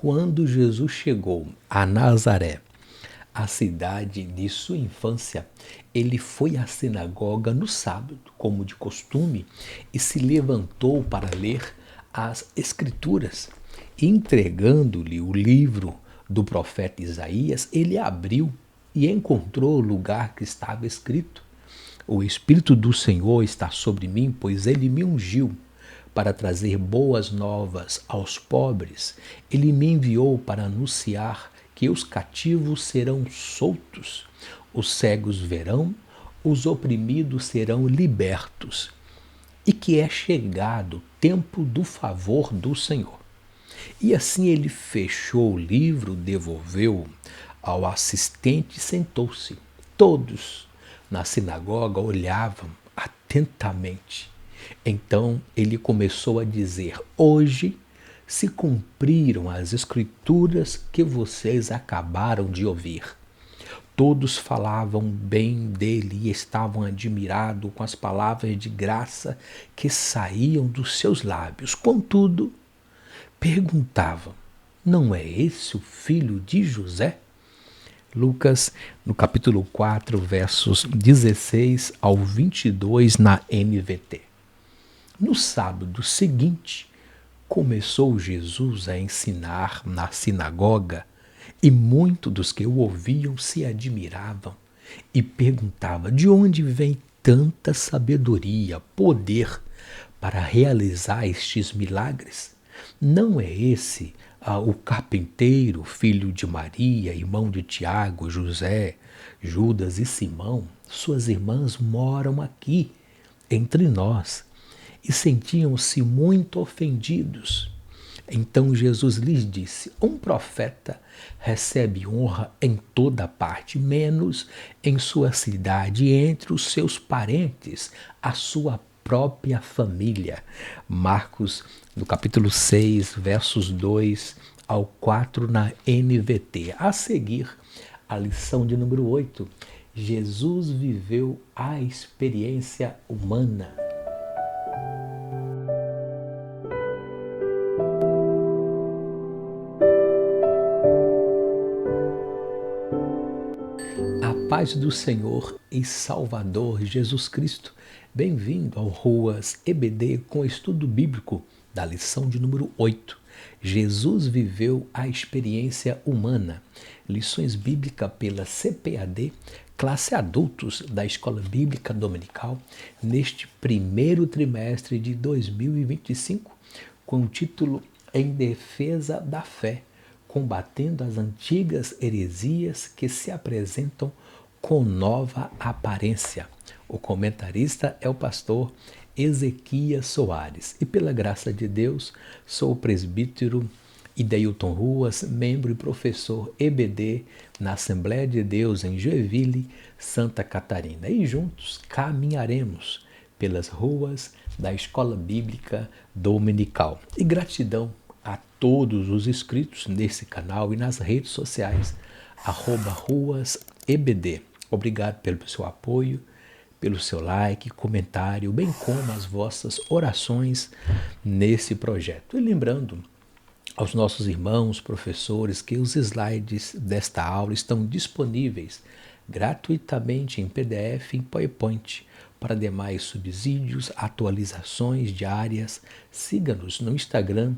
Quando Jesus chegou a Nazaré, a cidade de sua infância, ele foi à sinagoga no sábado, como de costume, e se levantou para ler as Escrituras. Entregando-lhe o livro do profeta Isaías, ele abriu e encontrou o lugar que estava escrito: O Espírito do Senhor está sobre mim, pois ele me ungiu para trazer boas novas aos pobres. Ele me enviou para anunciar que os cativos serão soltos, os cegos verão, os oprimidos serão libertos, e que é chegado o tempo do favor do Senhor. E assim ele fechou o livro, devolveu ao assistente e sentou-se. Todos na sinagoga olhavam atentamente. Então ele começou a dizer: Hoje se cumpriram as escrituras que vocês acabaram de ouvir. Todos falavam bem dele e estavam admirados com as palavras de graça que saíam dos seus lábios. Contudo, perguntavam: Não é esse o filho de José? Lucas, no capítulo 4, versos 16 ao 22, na NVT. No sábado seguinte, começou Jesus a ensinar na sinagoga, e muitos dos que o ouviam se admiravam e perguntavam: de onde vem tanta sabedoria, poder para realizar estes milagres? Não é esse o carpinteiro, filho de Maria, irmão de Tiago, José, Judas e Simão? Suas irmãs moram aqui entre nós. E sentiam-se muito ofendidos. Então Jesus lhes disse: Um profeta recebe honra em toda parte, menos em sua cidade e entre os seus parentes, a sua própria família. Marcos, no capítulo 6, versos 2 ao 4, na NVT. A seguir, a lição de número 8. Jesus viveu a experiência humana. A paz do Senhor e Salvador Jesus Cristo. Bem-vindo ao Ruas EBD com estudo bíblico da lição de número 8. Jesus viveu a experiência humana. Lições bíblicas pela CPAD, classe adultos da Escola Bíblica Dominical, neste primeiro trimestre de 2025, com o título Em Defesa da Fé, combatendo as antigas heresias que se apresentam com nova aparência. O comentarista é o pastor Ezequias Soares e, pela graça de Deus, sou o presbítero Ideilton Ruas, membro e professor EBD na Assembleia de Deus em Joinville, Santa Catarina. E juntos caminharemos pelas ruas da Escola Bíblica Dominical. E gratidão a todos os inscritos nesse canal e nas redes sociais, @ruasebd. Obrigado pelo seu apoio, pelo seu like, comentário, bem como as vossas orações nesse projeto. E lembrando aos nossos irmãos, professores, que os slides desta aula estão disponíveis gratuitamente em PDF e em PowerPoint. Para demais subsídios, atualizações diárias, siga-nos no Instagram,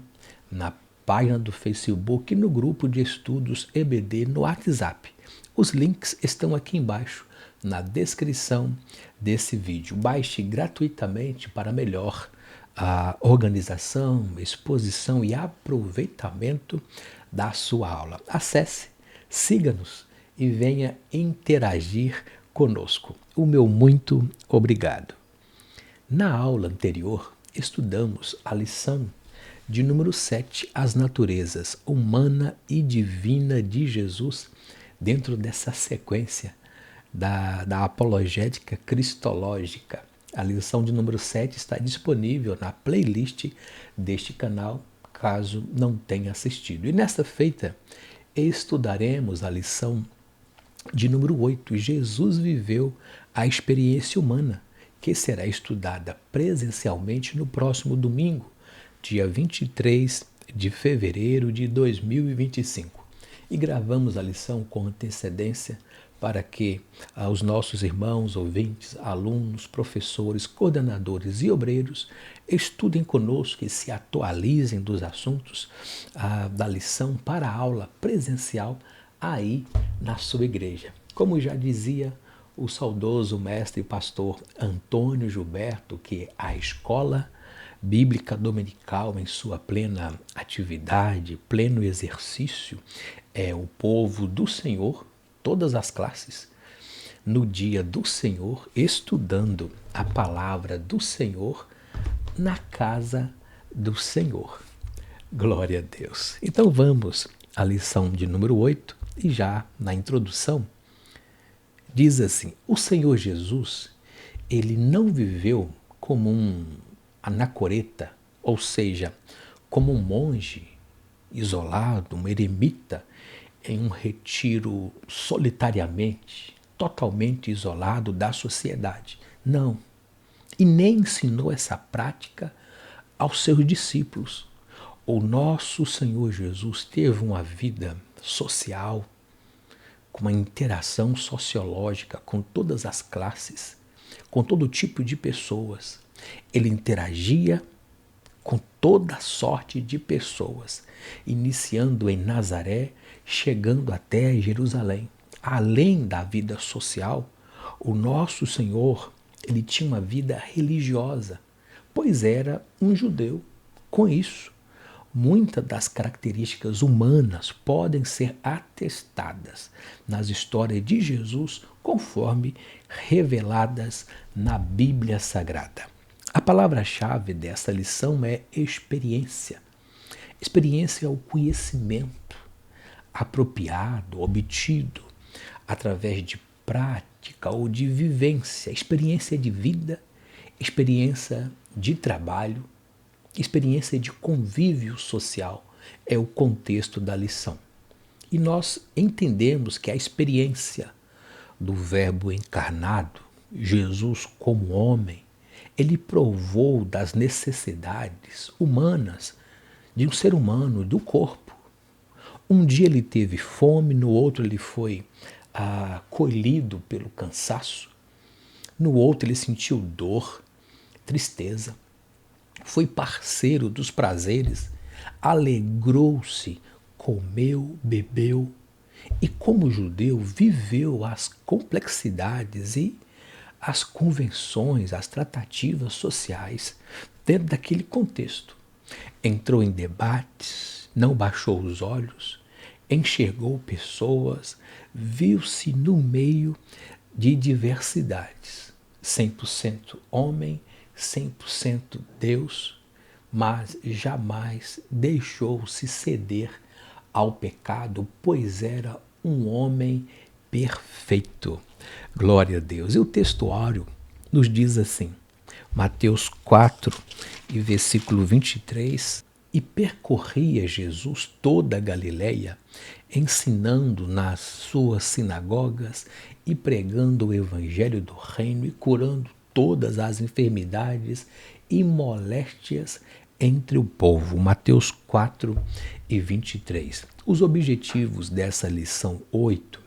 na página do Facebook e no grupo de estudos EBD no WhatsApp. Os links estão aqui embaixo na descrição desse vídeo. Baixe gratuitamente para melhor a organização, exposição e aproveitamento da sua aula. Acesse, siga-nos e venha interagir conosco. O meu muito obrigado. Na aula anterior, estudamos a lição de número 7, as naturezas humana e divina de Jesus, dentro dessa sequência da apologética cristológica. A lição de número 7 está disponível na playlist deste canal, caso não tenha assistido. E nesta feita, estudaremos a lição de número 8, Jesus viveu a experiência humana, que será estudada presencialmente no próximo domingo, dia 23 de fevereiro de 2025. E gravamos a lição com antecedência para que os nossos irmãos, ouvintes, alunos, professores, coordenadores e obreiros estudem conosco e se atualizem dos assuntos da lição para a aula presencial aí na sua igreja. Como já dizia o saudoso mestre e pastor Antônio Gilberto, que a escola bíblica dominical em sua plena atividade, pleno exercício, é o povo do Senhor, todas as classes, no dia do Senhor, estudando a palavra do Senhor na casa do Senhor. Glória a Deus. Então vamos à lição de número 8 e já na introdução diz assim: o Senhor Jesus, ele não viveu como um anacoreta, ou seja, como um monge isolado, um eremita, em um retiro solitariamente, totalmente isolado da sociedade. Não. E nem ensinou essa prática aos seus discípulos. O nosso Senhor Jesus teve uma vida social, com uma interação sociológica com todas as classes, com todo tipo de pessoas. Ele interagia com toda sorte de pessoas, iniciando em Nazaré, chegando até Jerusalém. Além da vida social, o nosso Senhor, ele tinha uma vida religiosa, pois era um judeu. Com isso, muitas das características humanas podem ser atestadas nas histórias de Jesus, conforme reveladas na Bíblia Sagrada. A palavra-chave dessa lição é experiência. Experiência é o conhecimento apropriado, obtido através de prática ou de vivência, experiência de vida, experiência de trabalho, experiência de convívio social é o contexto da lição. E nós entendemos que a experiência do Verbo encarnado, Jesus como homem, ele provou das necessidades humanas de um ser humano, do corpo. Um dia ele teve fome, no outro ele foi colhido pelo cansaço, no outro ele sentiu dor, tristeza, foi parceiro dos prazeres, alegrou-se, comeu, bebeu e, como judeu, viveu as complexidades e as convenções, as tratativas sociais dentro daquele contexto. Entrou em debates, não baixou os olhos, enxergou pessoas, viu-se no meio de diversidades. 100% homem, 100% Deus, mas jamais deixou-se ceder ao pecado, pois era um homem perfeito. Glória a Deus. E o textuário nos diz assim, Mateus 4 e versículo 23, e percorria Jesus toda a Galileia, ensinando nas suas sinagogas e pregando o evangelho do reino e curando todas as enfermidades e moléstias entre o povo. Mateus 4 e 23. Os objetivos dessa lição 8,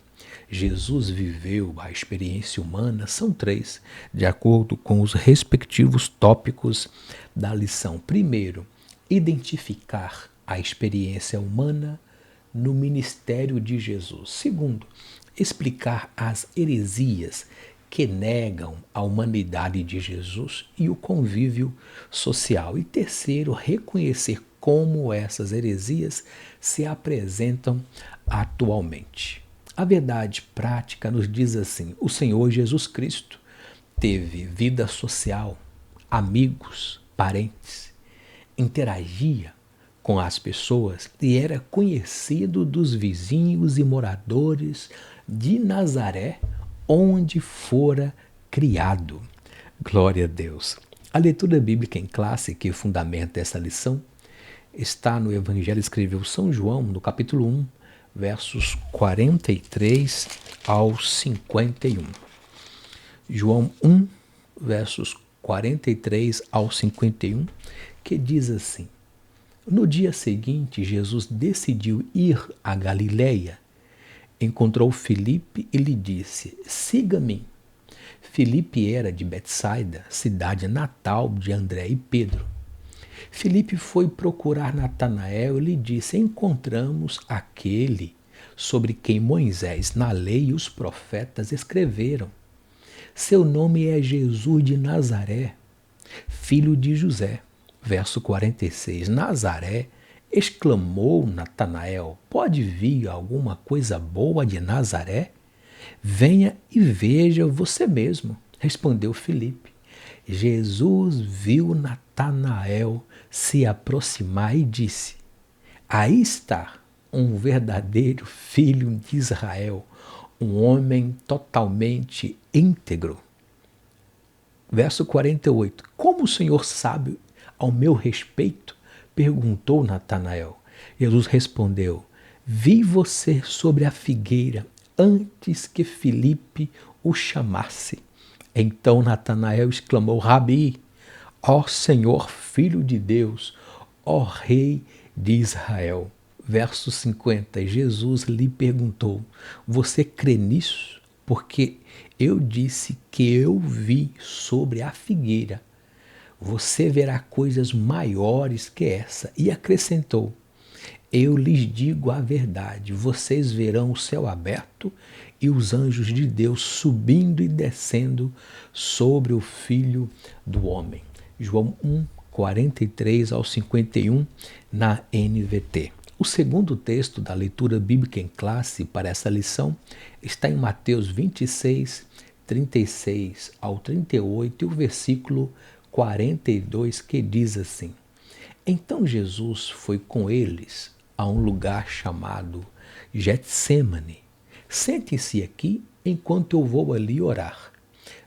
Jesus viveu a experiência humana, são 3, de acordo com os respectivos tópicos da lição. Primeiro, identificar a experiência humana no ministério de Jesus. Segundo, explicar as heresias que negam a humanidade de Jesus e o convívio social. E terceiro, reconhecer como essas heresias se apresentam atualmente. A verdade prática nos diz assim: o Senhor Jesus Cristo teve vida social, amigos, parentes, interagia com as pessoas e era conhecido dos vizinhos e moradores de Nazaré, onde fora criado. Glória a Deus. A leitura bíblica em classe que fundamenta essa lição está no Evangelho, escreveu São João, no capítulo 1, versos 43 ao 51. João 1, versos 43 ao 51, que diz assim: No dia seguinte, Jesus decidiu ir a Galiléia. Encontrou Filipe e lhe disse: siga-me. Filipe era de Betsaida, cidade natal de André e Pedro. Filipe foi procurar Natanael e lhe disse: encontramos aquele sobre quem Moisés, na lei e os profetas escreveram. Seu nome é Jesus de Nazaré, filho de José. Verso 46. Nazaré, exclamou Natanael, pode vir alguma coisa boa de Nazaré? Venha e veja você mesmo, respondeu Filipe. Jesus viu Natanael se aproximar e disse: aí está um verdadeiro filho de Israel, um homem totalmente íntegro. Verso 48. Como o Senhor sabe ao meu respeito? Perguntou Natanael. Jesus respondeu: vi você sobre a figueira antes que Filipe o chamasse. Então Natanael exclamou: Rabi, ó Senhor, Filho de Deus, ó Rei de Israel. Verso 50, Jesus lhe perguntou: você crê nisso? Porque eu disse que eu vi sobre a figueira. Você verá coisas maiores que essa. E acrescentou: eu lhes digo a verdade, vocês verão o céu aberto e os anjos de Deus subindo e descendo sobre o Filho do Homem. João 1, 43 ao 51, na NVT. O segundo texto da leitura bíblica em classe para essa lição está em Mateus 26, 36 ao 38 e o versículo 42, que diz assim: então Jesus foi com eles a um lugar chamado Getsêmani. Sente-se aqui enquanto eu vou ali orar.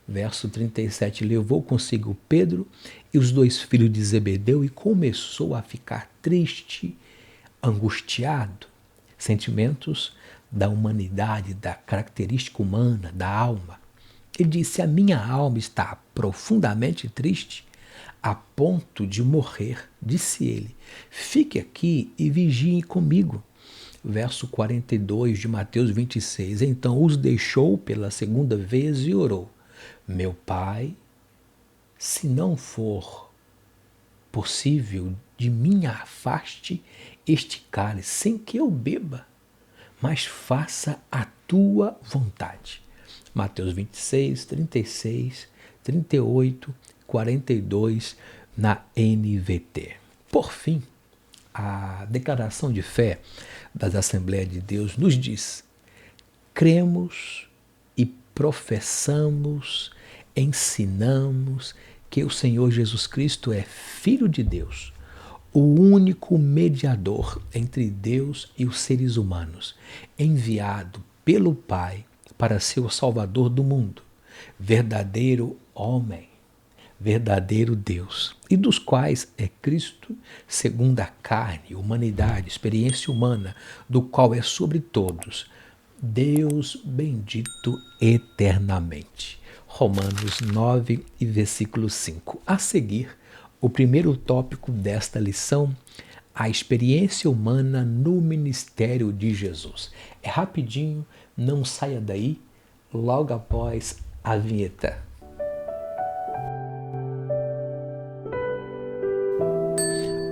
Verso 37, levou consigo Pedro e os dois filhos de Zebedeu e começou a ficar triste, angustiado. Sentimentos da humanidade, da característica humana, da alma. Ele disse: a minha alma está profundamente triste, a ponto de morrer. Disse ele: fique aqui e vigie comigo. Verso 42 de Mateus 26. Então os deixou pela segunda vez e orou: meu Pai, se não for possível, de mim afaste este cálice sem que eu beba, mas faça a tua vontade. Mateus 26, 36, 38, 42 na NVT. Por fim, a declaração de fé das Assembleias de Deus nos diz: cremos e professamos, ensinamos que o Senhor Jesus Cristo é Filho de Deus, o único mediador entre Deus e os seres humanos, enviado pelo Pai para ser o Salvador do mundo, verdadeiro homem, verdadeiro Deus, e dos quais é Cristo, segundo a carne, humanidade, experiência humana, do qual é sobre todos, Deus bendito eternamente. Romanos 9 e versículo 5. A seguir, o primeiro tópico desta lição, a experiência humana no ministério de Jesus. É rapidinho, não saia daí, logo após a vinheta.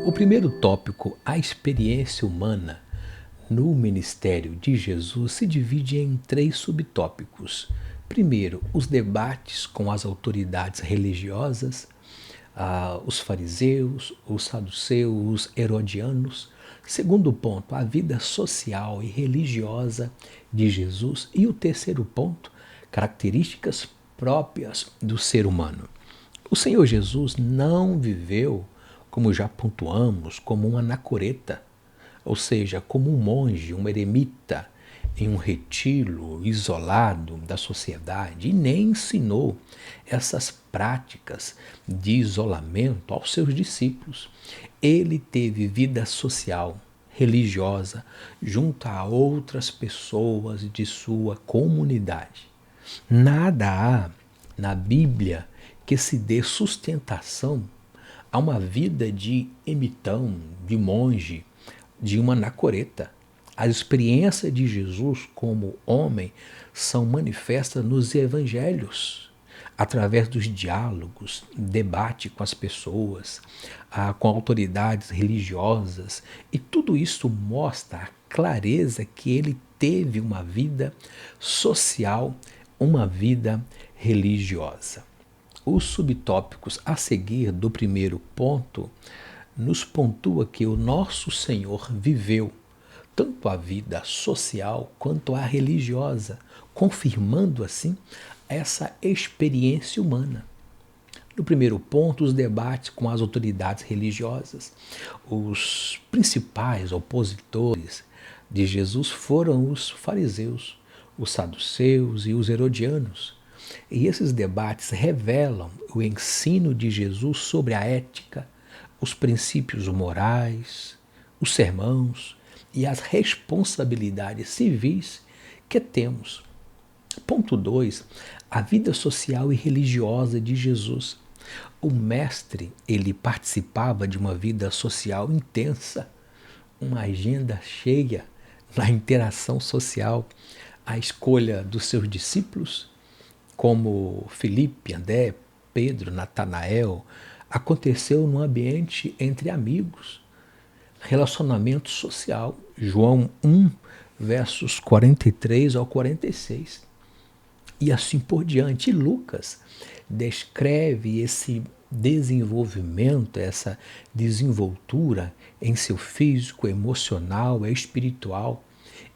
O primeiro tópico, a experiência humana no ministério de Jesus, se divide em 3 subtópicos. Primeiro, os debates com as autoridades religiosas, os fariseus, os saduceus, os herodianos. Segundo ponto, a vida social e religiosa de Jesus. E o terceiro ponto, características próprias do ser humano. O Senhor Jesus não viveu, como já pontuamos, como um anacoreta, ou seja, como um monge, um eremita, em um retiro isolado da sociedade, e nem ensinou essas práticas de isolamento aos seus discípulos. Ele teve vida social, religiosa, junto a outras pessoas de sua comunidade. Nada há na Bíblia que se dê sustentação a uma vida de ermitão, de monge, de uma anacoreta. As experiências de Jesus como homem são manifestas nos evangelhos, através dos diálogos, debate com as pessoas, com autoridades religiosas, e tudo isso mostra a clareza que ele teve uma vida social, uma vida religiosa. Os subtópicos a seguir do primeiro ponto nos pontua que o nosso Senhor viveu tanto a vida social quanto a religiosa, confirmando assim essa experiência humana. No primeiro ponto, os debates com as autoridades religiosas. Os principais opositores de Jesus foram os fariseus, os saduceus e os herodianos. E esses debates revelam o ensino de Jesus sobre a ética, os princípios morais, os sermãos e as responsabilidades civis que temos. Ponto 2. A vida social e religiosa de Jesus. O mestre, ele participava de uma vida social intensa, uma agenda cheia na interação social, a escolha dos seus discípulos, como Filipe, André, Pedro, Natanael, aconteceu num ambiente entre amigos, relacionamento social. João 1, versos 43 ao 46. E assim por diante. E Lucas descreve esse desenvolvimento, essa desenvoltura em seu físico, emocional e espiritual,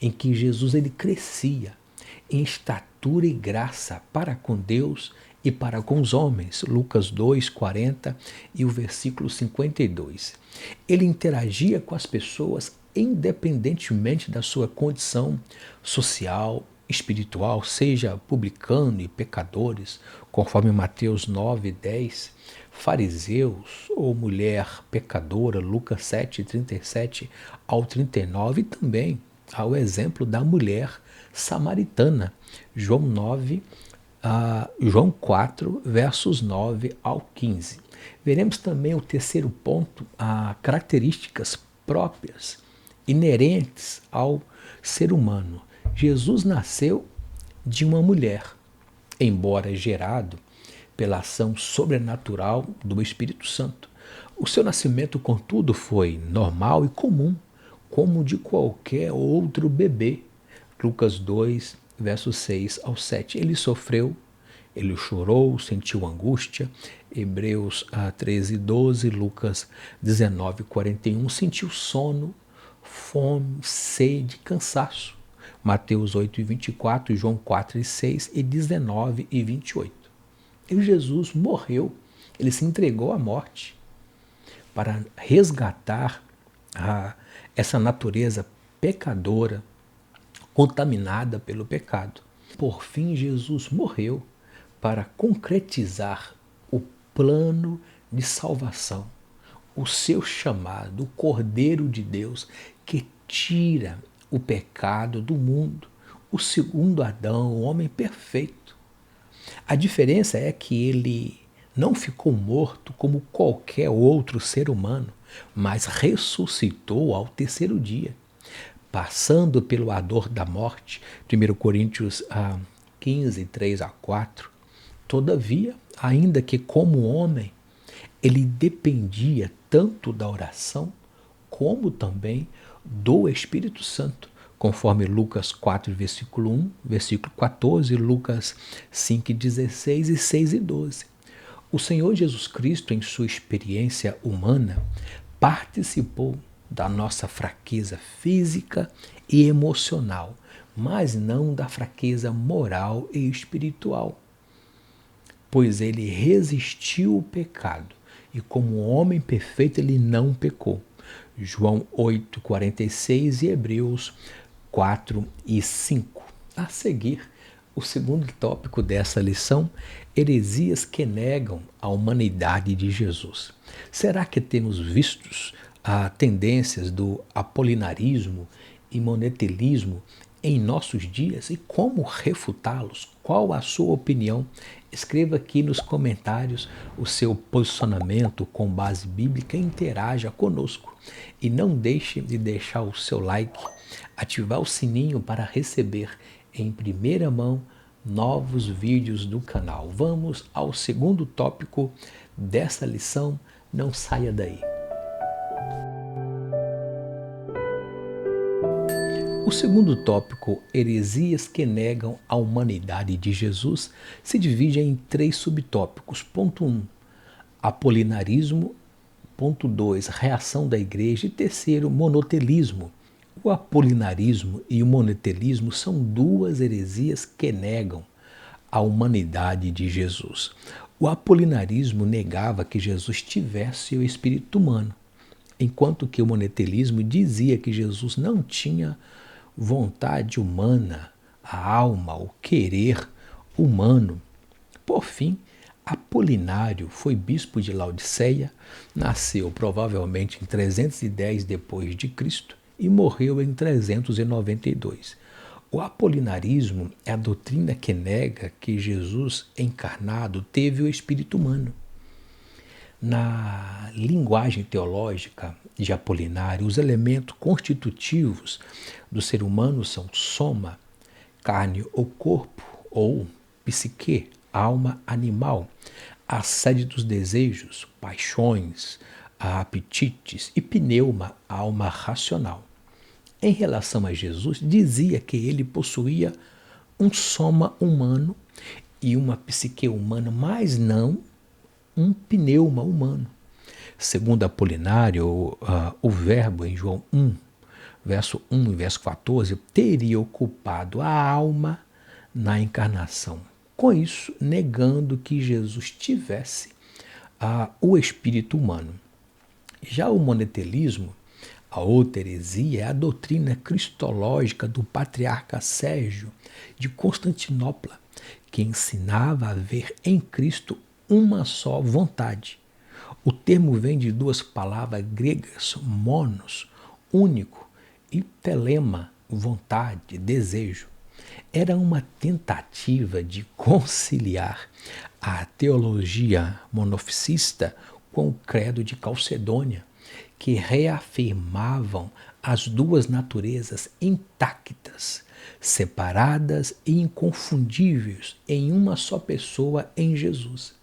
em que Jesus ele crescia em estatura e graça para com Deus e para com os homens. Lucas 2, 40 e o versículo 52. Ele interagia com as pessoas independentemente da sua condição social, espiritual, seja publicano e pecadores, conforme Mateus 9, 10, fariseus ou mulher pecadora, Lucas 7, 37 ao 39, e também ao exemplo da mulher samaritana, João 4, versos 9 ao 15. Veremos também o terceiro ponto, características próprias, inerentes ao ser humano. Jesus nasceu de uma mulher, embora gerado pela ação sobrenatural do Espírito Santo. O seu nascimento, contudo, foi normal e comum, como de qualquer outro bebê. Lucas 2, versos 6 ao 7. Ele sofreu, ele chorou, sentiu angústia. Hebreus 13, 12, Lucas 19, 41. Sentiu sono, fome, sede, cansaço. Mateus 8 e 24, João 4 e 6 e 19 e 28. E Jesus morreu, ele se entregou à morte para resgatar essa natureza pecadora, contaminada pelo pecado. Por fim, Jesus morreu para concretizar o plano de salvação, o seu chamado, o Cordeiro de Deus que tira o pecado do mundo, o segundo Adão, o homem perfeito. A diferença é que ele não ficou morto como qualquer outro ser humano, mas ressuscitou ao terceiro dia, passando pelo ardor da morte. 1 Coríntios 15, 3 a 4. Todavia, ainda que como homem, ele dependia tanto da oração como também do Espírito Santo, conforme Lucas 4, versículo 1, versículo 14, Lucas 5, 16 e 6 e 12. O Senhor Jesus Cristo, em sua experiência humana, participou da nossa fraqueza física e emocional, mas não da fraqueza moral e espiritual, pois ele resistiu o pecado e como homem perfeito ele não pecou. João 8, 46 e Hebreus 4 e 5. A seguir, o segundo tópico dessa lição, heresias que negam a humanidade de Jesus. Será que temos visto tendências do apolinarismo e monetelismo em nossos dias e como refutá-los? Qual a sua opinião? Escreva aqui nos comentários o seu posicionamento com base bíblica e interaja conosco. E não deixe de deixar o seu like, ativar o sininho para receber em primeira mão novos vídeos do canal. Vamos ao segundo tópico dessa lição. Não saia daí. O segundo tópico, heresias que negam a humanidade de Jesus, se divide em 3 subtópicos. Ponto 1, apolinarismo. Ponto 2, reação da igreja. E terceiro, monotelismo. O apolinarismo e o monotelismo são 2 heresias que negam a humanidade de Jesus. O apolinarismo negava que Jesus tivesse o espírito humano, enquanto que o monotelismo dizia que Jesus não tinha vontade humana, a alma, o querer humano. Por fim, Apolinário foi bispo de Laodiceia, nasceu provavelmente em 310 depois de Cristo e morreu em 392. O apolinarismo é a doutrina que nega que Jesus encarnado teve o espírito humano. Na linguagem teológica de Apolinário, os elementos constitutivos do ser humano são soma, carne ou corpo, ou psique, alma animal, a sede dos desejos, paixões, apetites, e pneuma, alma racional. Em relação a Jesus, dizia que ele possuía um soma humano e uma psique humana, mas não um pneuma humano. Segundo Apolinário, o verbo em João 1, verso 1 e verso 14, teria ocupado a alma na encarnação. Com isso, negando que Jesus tivesse o espírito humano. Já o monotelismo, a outra heresia, é a doutrina cristológica do patriarca Sérgio de Constantinopla, que ensinava a ver em Cristo uma só vontade. O termo vem de 2 palavras gregas, monos, único, e telema, vontade, desejo. Era uma tentativa de conciliar a teologia monofisita com o credo de Calcedônia, que reafirmavam as 2 naturezas intactas, separadas e inconfundíveis em uma só pessoa, em Jesus.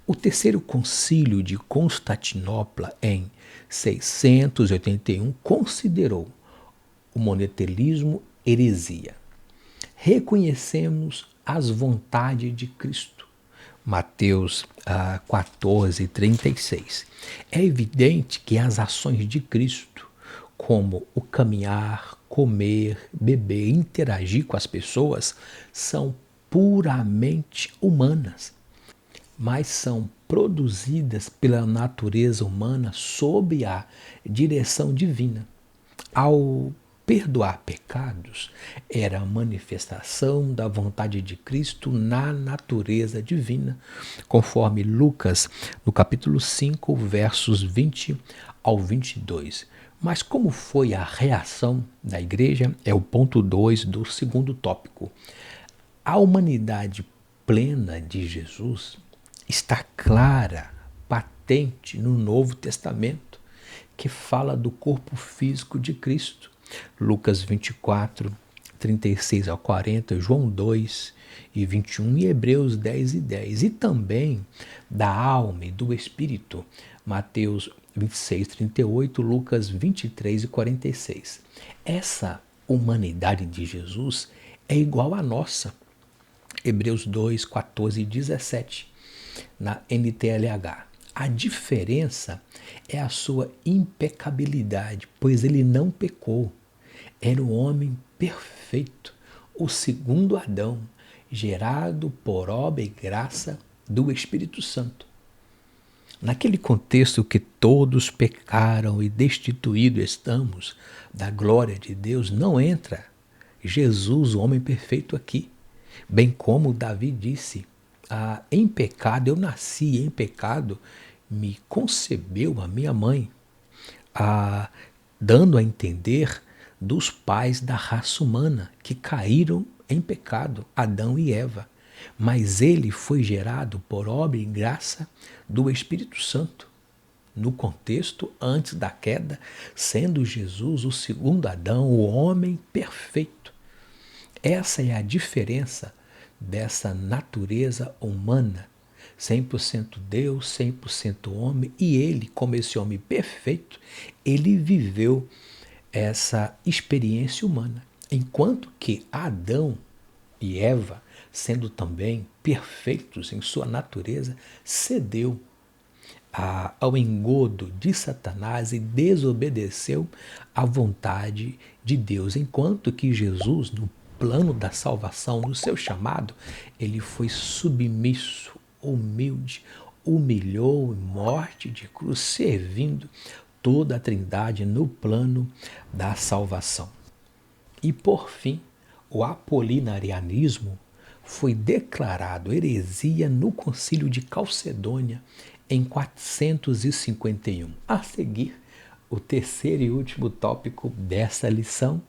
O terceiro concílio de Constantinopla, em 681, considerou o monotelismo heresia. Reconhecemos as vontades de Cristo. Mateus 14, 36. É evidente que as ações de Cristo, como o caminhar, comer, beber, interagir com as pessoas, são puramente humanas, mas são produzidas pela natureza humana sob a direção divina. Ao perdoar pecados, era a manifestação da vontade de Cristo na natureza divina, conforme Lucas, no capítulo 5, versos 20 ao 22. Mas como foi a reação da igreja? É o ponto 2 do segundo tópico. A humanidade plena de Jesus está clara, patente no Novo Testamento, que fala do corpo físico de Cristo. Lucas 24, 36 ao 40, João 2 e 21 e Hebreus 10 e 10. E também da alma e do espírito, Mateus 26, 38, Lucas 23 e 46. Essa humanidade de Jesus é igual à nossa. Hebreus 2, 14 e 17, na NTLH. A diferença é a sua impecabilidade, pois ele não pecou. Era o homem perfeito, o segundo Adão, gerado por obra e graça do Espírito Santo. Naquele contexto que todos pecaram e destituídos estamos da glória de Deus, não entra Jesus, o homem perfeito, aqui. Bem como Davi disse, em pecado eu nasci, em pecado me concebeu a minha mãe, dando a entender dos pais da raça humana que caíram em pecado, Adão e Eva, mas ele foi gerado por obra e graça do Espírito Santo. No contexto antes da queda, sendo Jesus o segundo Adão, o homem perfeito. Essa é a diferença dessa natureza humana, 100% Deus, 100% homem, e ele, como esse homem perfeito, ele viveu essa experiência humana, enquanto que Adão e Eva, sendo também perfeitos em sua natureza, cedeu ao engodo de Satanás e desobedeceu à vontade de Deus, enquanto que Jesus, no plano da salvação, no seu chamado, ele foi submisso, humilde, humilhou em morte de cruz, servindo toda a Trindade no plano da salvação. E por fim, o apolinarianismo foi declarado heresia no Concílio de Calcedônia em 451. A seguir, o terceiro e último tópico dessa lição,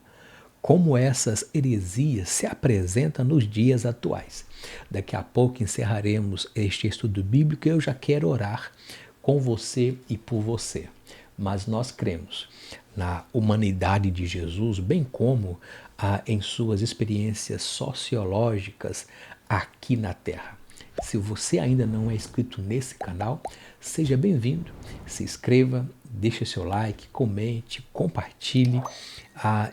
como essas heresias se apresentam nos dias atuais. Daqui a pouco encerraremos este estudo bíblico e eu já quero orar com você e por você. Mas nós cremos na humanidade de Jesus, bem como em suas experiências sociológicas aqui na Terra. Se você ainda não é inscrito nesse canal, seja bem-vindo, se inscreva, deixe seu like, comente, compartilhe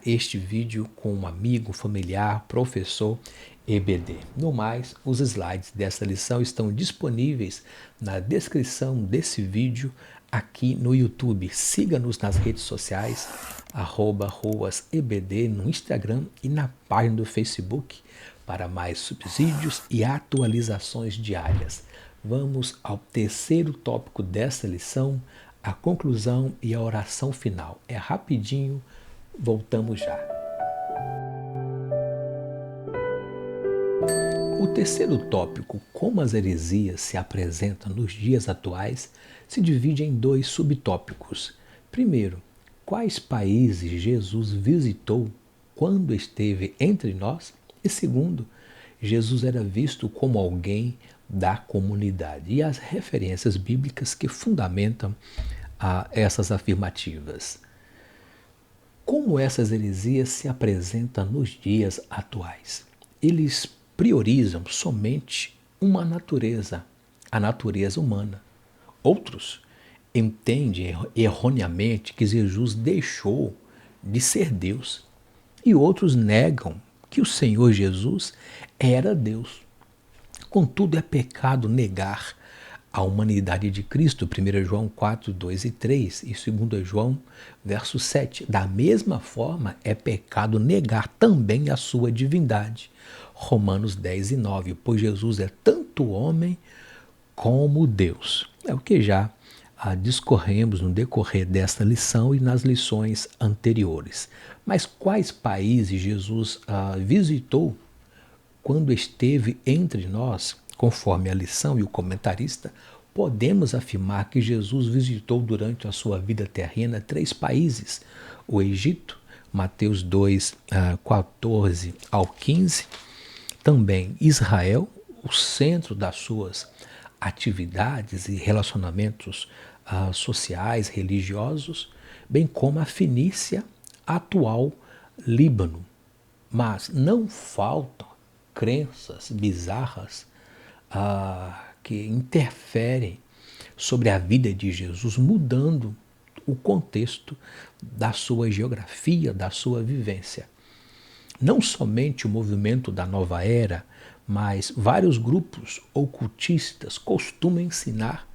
este vídeo com um amigo, familiar, professor EBD. No mais, os slides dessa lição estão disponíveis na descrição desse vídeo aqui no YouTube. Siga-nos nas redes sociais, @ruasebd no Instagram e na página do Facebook para mais subsídios e atualizações diárias. Vamos ao terceiro tópico dessa lição, a conclusão e a oração final. É rapidinho, voltamos já. O terceiro tópico, como as heresias se apresentam nos dias atuais, se divide em dois subtópicos. Primeiro, quais países Jesus visitou quando esteve entre nós? E segundo, Jesus era visto como alguém da comunidade. E as referências bíblicas que fundamentam essas afirmativas. Como essas heresias se apresentam nos dias atuais? Eles priorizam somente uma natureza, a natureza humana. Outros entendem erroneamente que Jesus deixou de ser Deus. E outros negam que o Senhor Jesus era Deus. Contudo, é pecado negar a humanidade de Cristo, 1 João 4, 2 e 3, e 2 João, verso 7. Da mesma forma, é pecado negar também a sua divindade, Romanos 10 e 9, pois Jesus é tanto homem como Deus. É o que já discorremos no decorrer desta lição e nas lições anteriores. Mas quais países Jesus visitou quando esteve entre nós? Conforme a lição e o comentarista, podemos afirmar que Jesus visitou durante a sua vida terrena 3 países: o Egito, Mateus 2, 14 ao 15, também Israel, o centro das suas atividades e relacionamentos sociais, religiosos, bem como a Fenícia, atual Líbano. Mas não faltam crenças bizarras que interferem sobre a vida de Jesus, mudando o contexto da sua geografia, da sua vivência. Não somente o movimento da nova era, mas vários grupos ocultistas costumam ensinar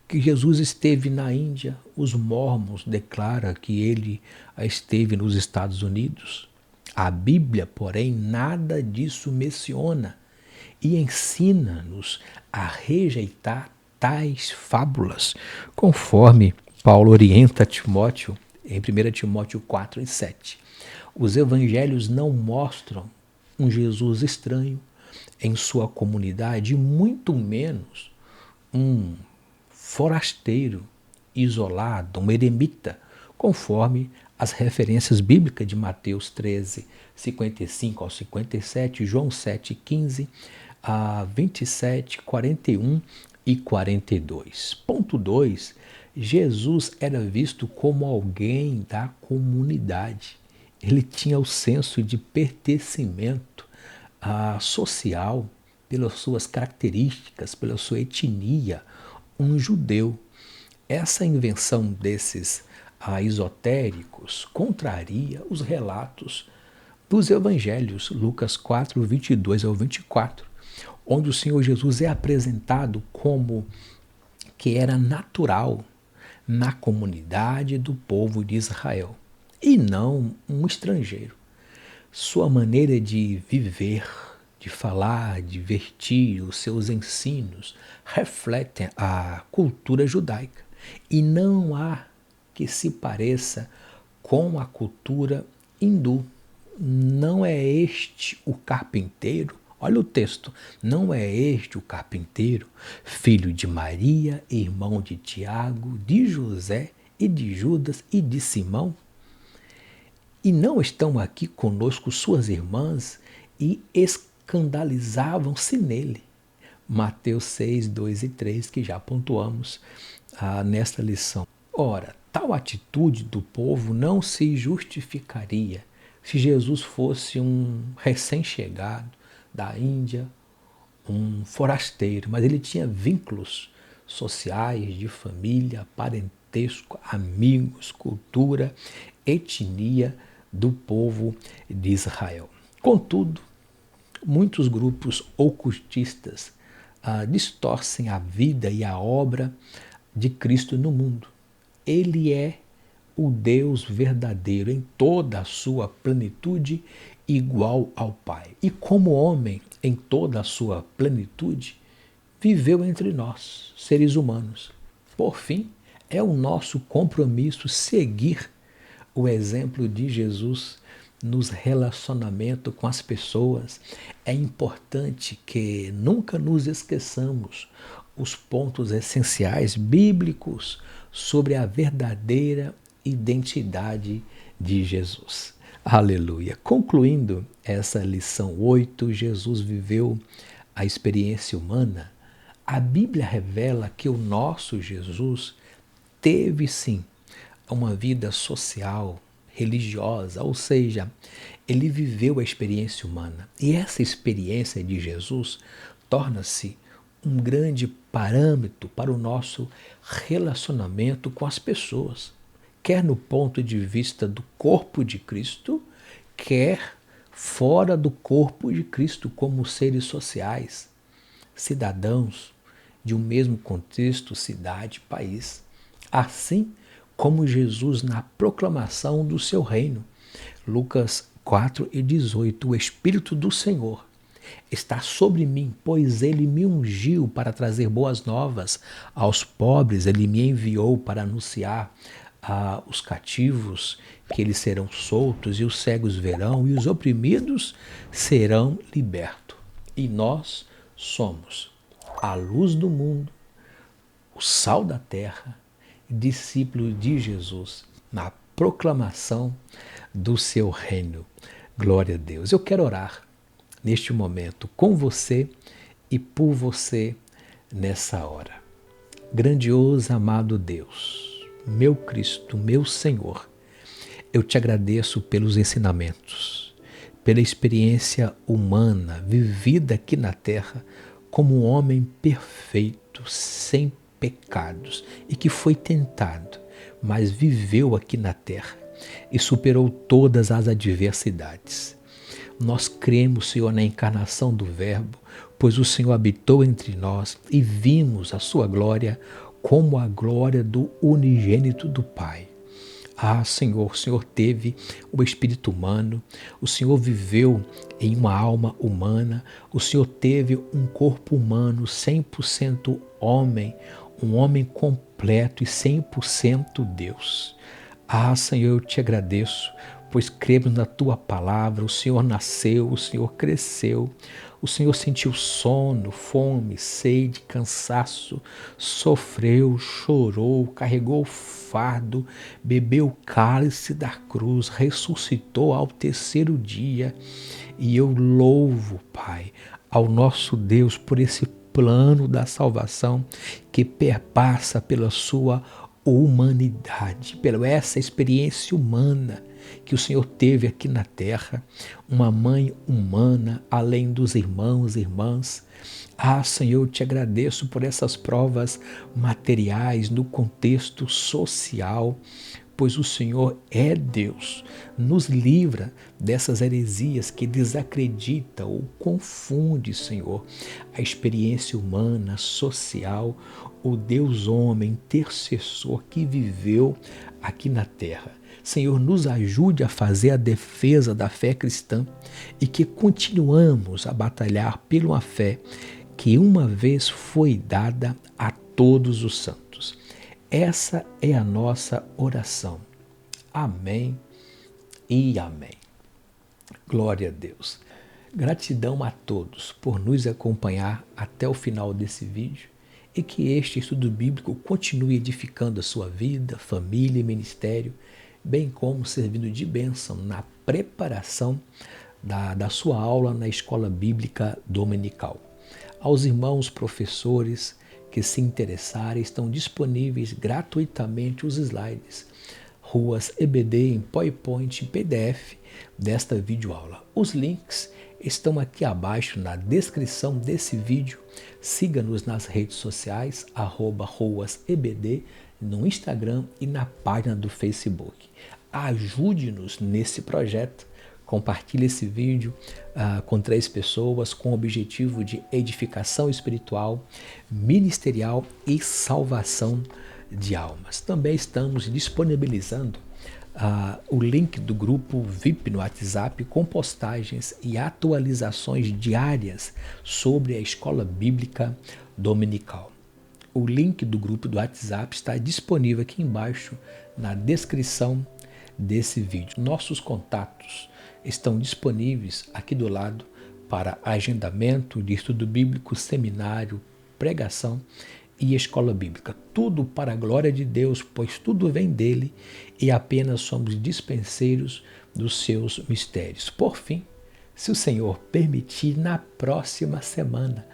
que Jesus esteve na Índia. Os mormons declaram que ele esteve nos Estados Unidos. A Bíblia, porém, nada disso menciona e ensina-nos a rejeitar tais fábulas, conforme Paulo orienta Timóteo em 1 Timóteo 4 e 7. Os evangelhos não mostram um Jesus estranho em sua comunidade, muito menos um forasteiro, isolado, um eremita, conforme as referências bíblicas de Mateus 13, 55 ao 57, João 7, 15 a 27, 41 e 42. Ponto 2. Jesus era visto como alguém da comunidade. Ele tinha o senso de pertencimento social pelas suas características, pela sua etnia, um judeu. Essa invenção desses esotéricos contraria os relatos dos evangelhos, Lucas 4, 22 ao 24, onde o Senhor Jesus é apresentado como que era natural na comunidade do povo de Israel e não um estrangeiro. Sua maneira de viver, de falar, de vestir, os seus ensinos refletem a cultura judaica e não há que se pareça com a cultura hindu. Não é este o carpinteiro? Olha o texto. Não é este o carpinteiro, filho de Maria, irmão de Tiago, de José e de Judas e de Simão? E não estão aqui conosco suas irmãs? E escandalizavam-se nele. Mateus 6, 2 e 3, que já pontuamos nesta lição. Ora, tal atitude do povo não se justificaria se Jesus fosse um recém-chegado da Índia, um forasteiro, mas ele tinha vínculos sociais, de família, parentesco, amigos, cultura, etnia do povo de Israel. Contudo, muitos grupos ocultistas distorcem a vida e a obra de Cristo no mundo. Ele é o Deus verdadeiro em toda a sua plenitude, igual ao Pai. E como homem em toda a sua plenitude, viveu entre nós, seres humanos. Por fim, é o nosso compromisso seguir o exemplo de Jesus nos relacionamentos com as pessoas. É importante que nunca nos esqueçamos os pontos essenciais bíblicos sobre a verdadeira identidade de Jesus. Aleluia. Concluindo essa lição 8, Jesus viveu a experiência humana. A Bíblia revela que o nosso Jesus teve sim uma vida social, religiosa, ou seja, ele viveu a experiência humana. E essa experiência de Jesus torna-se um grande parâmetro para o nosso relacionamento com as pessoas, quer no ponto de vista do corpo de Cristo, quer fora do corpo de Cristo, como seres sociais, cidadãos de um mesmo contexto, cidade, país. Assim como Jesus na proclamação do seu reino. Lucas 4 e 18, o Espírito do Senhor está sobre mim, pois ele me ungiu para trazer boas novas aos pobres, ele me enviou para anunciar os cativos que eles serão soltos, e os cegos verão, e os oprimidos serão libertos. E nós somos a luz do mundo, o sal da terra, discípulo de Jesus na proclamação do seu reino. Glória a Deus. Eu quero orar neste momento com você e por você nessa hora. Grandioso, amado Deus, meu Cristo, meu Senhor, eu te agradeço pelos ensinamentos, pela experiência humana vivida aqui na terra como um homem perfeito, sem pecados e que foi tentado, mas viveu aqui na terra e superou todas as adversidades. Nós cremos, Senhor, na encarnação do Verbo, pois o Senhor habitou entre nós e vimos a sua glória como a glória do unigênito do Pai. Senhor, o Senhor teve o espírito humano, o Senhor viveu em uma alma humana, o Senhor teve um corpo humano 100% homem, um homem completo e 100% Deus. Senhor, eu te agradeço, pois cremos na tua palavra. O Senhor nasceu, o Senhor cresceu, o Senhor sentiu sono, fome, sede, cansaço, sofreu, chorou, carregou o fardo, bebeu o cálice da cruz, ressuscitou ao terceiro dia. E eu louvo, Pai, ao nosso Deus por esse plano da salvação que perpassa pela sua humanidade, pela essa experiência humana que o Senhor teve aqui na terra, uma mãe humana, além dos irmãos e irmãs. Ah, Senhor, eu te agradeço por essas provas materiais no contexto social, pois o Senhor é Deus. Nos livra dessas heresias que desacreditam ou confundem, Senhor, a experiência humana, social, o Deus homem, intercessor que viveu aqui na terra. Senhor, nos ajude a fazer a defesa da fé cristã e que continuamos a batalhar pela fé que uma vez foi dada a todos os santos. Essa é a nossa oração. Amém e amém. Glória a Deus. Gratidão a todos por nos acompanhar até o final desse vídeo e que este estudo bíblico continue edificando a sua vida, família e ministério, bem como servindo de bênção na preparação da sua aula na escola bíblica dominical. Aos irmãos professores que se interessarem, estão disponíveis gratuitamente os slides Ruas EBD em PowerPoint e PDF desta videoaula. Os links estão aqui abaixo na descrição desse vídeo. Siga-nos nas redes sociais, @RuasEBD, no Instagram e na página do Facebook. Ajude-nos nesse projeto. Compartilhe esse vídeo com 3 pessoas com o objetivo de edificação espiritual, ministerial e salvação de almas. Também estamos disponibilizando o link do grupo VIP no WhatsApp com postagens e atualizações diárias sobre a escola bíblica dominical. O link do grupo do WhatsApp está disponível aqui embaixo na descrição desse vídeo. Nossos contatos estão disponíveis aqui do lado para agendamento de estudo bíblico, seminário, pregação e escola bíblica. Tudo para a glória de Deus, pois tudo vem dele e apenas somos dispenseiros dos seus mistérios. Por fim, se o Senhor permitir, na próxima semana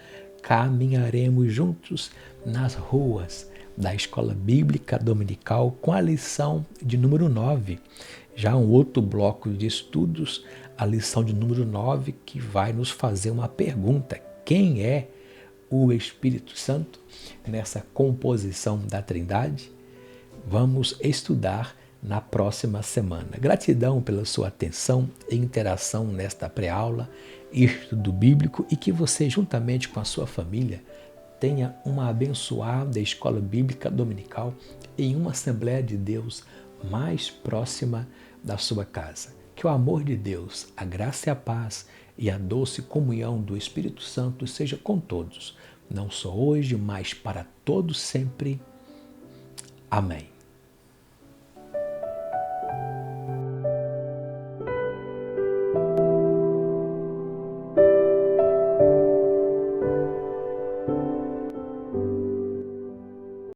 caminharemos juntos nas ruas da escola bíblica dominical com a lição de número 9. Já um outro bloco de estudos, a lição de número 9, que vai nos fazer uma pergunta: quem é o Espírito Santo nessa composição da Trindade? Vamos estudar na próxima semana. Gratidão pela sua atenção e interação nesta pré-aula, estudo bíblico, e que você, juntamente com a sua família, tenha uma abençoada escola bíblica dominical em uma Assembleia de Deus mais próxima da sua casa. Que o amor de Deus, a graça e a paz e a doce comunhão do Espírito Santo seja com todos, não só hoje, mas para todos sempre. Amém.